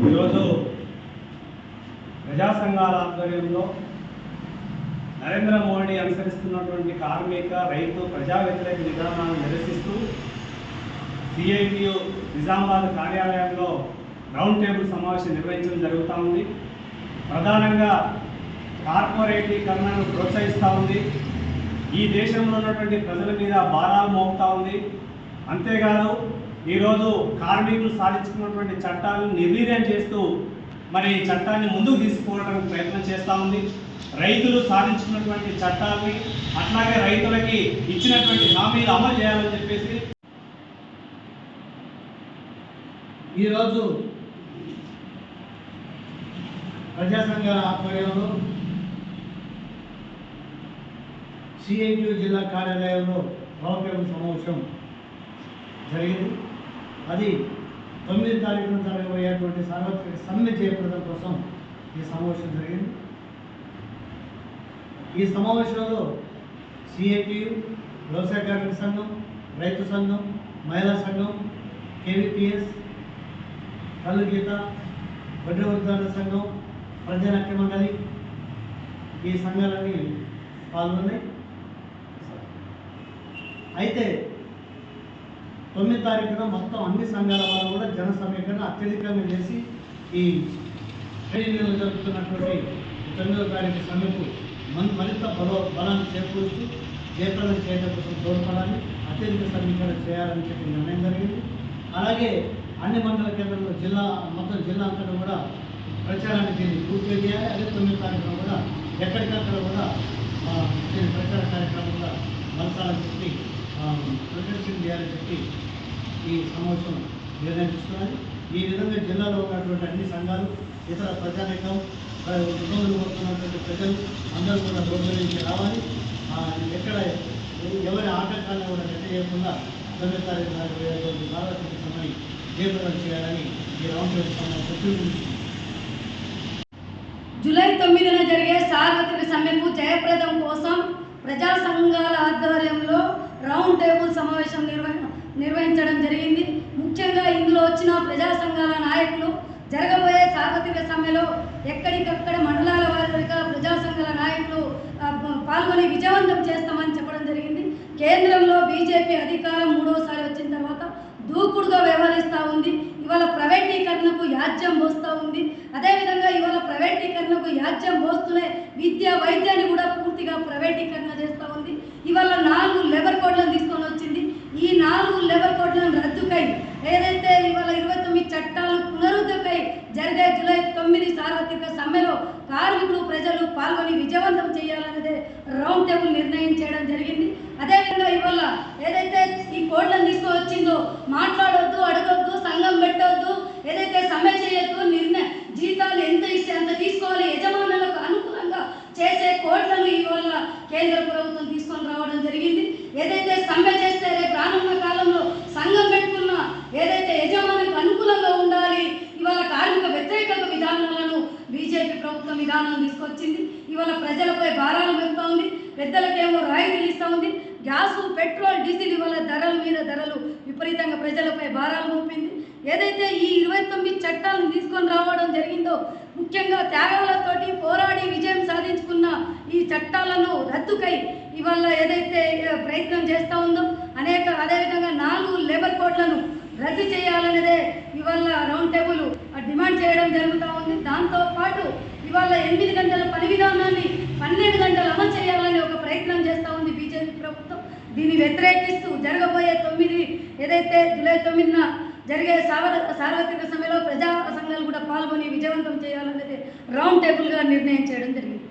ఈరోజు ప్రజా సంఘాల ఆధ్వర్యంలో నరేంద్ర మోడీ అనుసరిస్తున్నటువంటి కార్మిక రైతు ప్రజా వ్యతిరేక విధానాలను నిరసిస్తూ సిఐటియు నిజామాబాద్ కార్యాలయంలో రౌండ్ టేబుల్ సమావేశం నిర్వహించడం జరుగుతూ ఉంది. ప్రధానంగా కార్పొరేటీకరణను ప్రోత్సహిస్తూ ఉంది. ఈ దేశంలో ఉన్నటువంటి ప్రజల మీద భారాలు మోపుతూ ఉంది. అంతేకాదు ఈరోజు కార్మికులు సాధించుకున్నటువంటి చట్టాలను నిర్వీర్యం చేస్తూ మరి చట్టాన్ని ముందుకు తీసుకుపోవడానికి ప్రయత్నం చేస్తూ ఉంది. రైతులు సాధించుకున్నటువంటి చట్టాలని అట్లాగే రైతులకి ఇచ్చినటువంటి హామీలు అమలు చేయాలని చెప్పేసి ఈరోజు ప్రజా సంఘాల ఆధ్వర్యంలో సిఐటియు జిల్లా కార్యాలయంలో రౌండ్ టేబుల్ సమావేశం జరిగింది. అది 9 తారీఖున జరగబోయేటువంటి సార్వత్రిక సమ్మె జయప్రదం కోసం ఈ సమావేశం జరిగింది. ఈ సమావేశంలో సిఐటియు, వ్యవసాయ కార్మిక సంఘం, రైతు సంఘం, మహిళా సంఘం, కేవీపీఎస్, కళ్ళు గీత, వడ్డీ వర్గాల సంఘం, ప్రజానాట్య మండలి ఈ సంఘాలన్నీ పాల్గొన్నాయి. అయితే 9 తారీఖున మొత్తం అన్ని సంఘాల వారు కూడా జన సమీకరణ అత్యధికంగా చేసి ఈ ట్రైనింగ్లో జరుగుతున్నటువంటి 9వ తారీఖు సమ్మెకు మరింత బలాన్ని చేకూరుస్తూ జయప్రదం చేయడం కోసం తోడ్పడాలని అత్యధిక సమీకరణ చేయాలని చెప్పి నిర్ణయం జరిగింది. అలాగే అన్ని మండల కేంద్రంలో మొత్తం జిల్లా అంతటా కూడా ప్రచారాన్ని దీన్ని పూర్తి చేయాలి. అదే 9వ తారీఖున కూడా ఎక్కడికక్కడ కూడా దీని ప్రచార కార్యక్రమం కూడా మలసాలని చెప్పి ప్రదర్శన చేయాలని చెప్పి ఈ సమావేశం నిర్ణయిస్తున్నది. ఈ విధంగా జిల్లాలో ఉన్నటువంటి అన్ని సంఘాలు, ఇతర ప్రజానీకం, ఇబ్బందులు పడుతున్నటువంటి ప్రజలు అందరూ కూడా రోడ్ల నుంచి రావాలి. ఎక్కడ ఎవరి ఆటంకాలను కూడా గట్టి చేయకుండా 9వ తారీఖు నాడు వేరేటువంటి సార్వత్రిక సమ్మెని జయప్రదం చేయాలని ఈ రౌండ్ టేబుల్ సమావేశం. జూలై 9న జరిగే సార్వత్రిక సమ్మెకు జయప్రదం కోసం ప్రజా సంఘాల ఆధ్వర్యంలో రౌండ్ టేబుల్ సమావేశం నిర్వహించడం జరిగింది. ముఖ్యంగా ఇందులో వచ్చిన ప్రజా సంఘాల నాయకులు జరగబోయే సార్వత్రిక సమ్మెలో ఎక్కడికక్కడ మండలాల వారీగా ప్రజా సంఘాల నాయకులు పాల్గొని విజయవంతం చేస్తామని చెప్పడం జరిగింది. కేంద్రంలో బీజేపీ అధికారం 3వసారి వచ్చిన తర్వాత దూకుడుగా వ్యవహరిస్తూ ఉంది. ఇవాళ ప్రైవేటీకరణకు యాజ్యం పోస్తూ ఉంది. అదేవిధంగా ఇవాళ ప్రైవేటీకరణకు యాజ్యం పోస్తూనే విద్య, వైద్యాన్ని కూడా పూర్తిగా ప్రైవేటీకరణ చేస్తూ ఉంది. ఇవాళ 4 లేబర్ కోడ్లను తీసుకొని వచ్చింది. ఈ 4 లేబర్ కోడ్లను రద్దుకై ఏదైతే ఇవాళ 29 చట్టాలు పునరుద్ధకై జరిగే జూలై 9 సార్వత్రిక సమ్మెలో కార్మికులు, ప్రజలు పాల్గొని విజయవంతం చేయాలనేదే రౌండ్ టేబుల్ నిర్ణయం చేయడం జరిగింది. అదేవిధంగా ఇవాళ ఏదైతే ఈ కోడ్లను తీసుకువచ్చిందో మాట్లాడొద్దు, అడగొద్దు, సంఘం పెట్టొద్దు, ఏదైతే సమ్మె చేయొద్దు, జీతాలు ఎంత ఇస్తే అంత తీసుకోవాలి, యజమానులకు అనుకూలంగా చేసే కోడ్లను ఇవాళ కేంద్ర ప్రభుత్వం తీసుకొని రావడం జరిగింది. ఏదైతే సమ్మె చేస్తే రేపు రానున్న కాలంలో సంఘం పెట్టుకున్న ఏదైతే యజమానులకు అనుకూలంగా ఉండాలి, ఇవాళ కార్మిక వ్యతిరేక విధానాలను బీజేపీ ప్రభుత్వం విధానం తీసుకొచ్చింది. ఇవాళ ప్రజలపై భారాలు పెడుతూ ఉంది. పెద్దలకేమో రాయితీలు ఇస్తూ ఉంది. గ్యాసు, పెట్రోల్, డీజిల్ ఇవాళ ధరల మీద ధరలు విపరీతంగా ప్రజలపై భారాలు మోపింది. ఏదైతే ఈ 29 చట్టాలను తీసుకొని రావడం జరిగిందో, ముఖ్యంగా త్యాగాలతోటి పోరాడి విజయం సాధించుకున్న ఈ చట్టాలను రద్దుకై ఇవాళ ఏదైతే ప్రయత్నం చేస్తూ ఉందో అదేవిధంగా 4 లేబర్ కోడ్లను రద్దు చేయాలనేదే ఇవాళ రౌండ్ టేబుల్ డిమాండ్ చేయడం జరుగుతూ ఉంది. దాంతోపాటు ఇవాళ 8 గంటల పని విధానాన్ని 12 గంటలు అమలు చేయాలని ఒక ప్రయత్నం చేస్తూ ఉంది బీజేపీ ప్రభుత్వం. దీన్ని వ్యతిరేకిస్తూ జరగబోయే ఏదైతే జూలై 9న జరిగే సార్వత్రిక సమ్మెలో ప్రజా సంఘాలు కూడా పాల్గొని విజయవంతం చేయాలనేది రౌండ్ టేబుల్గా నిర్ణయం చేయడం జరిగింది.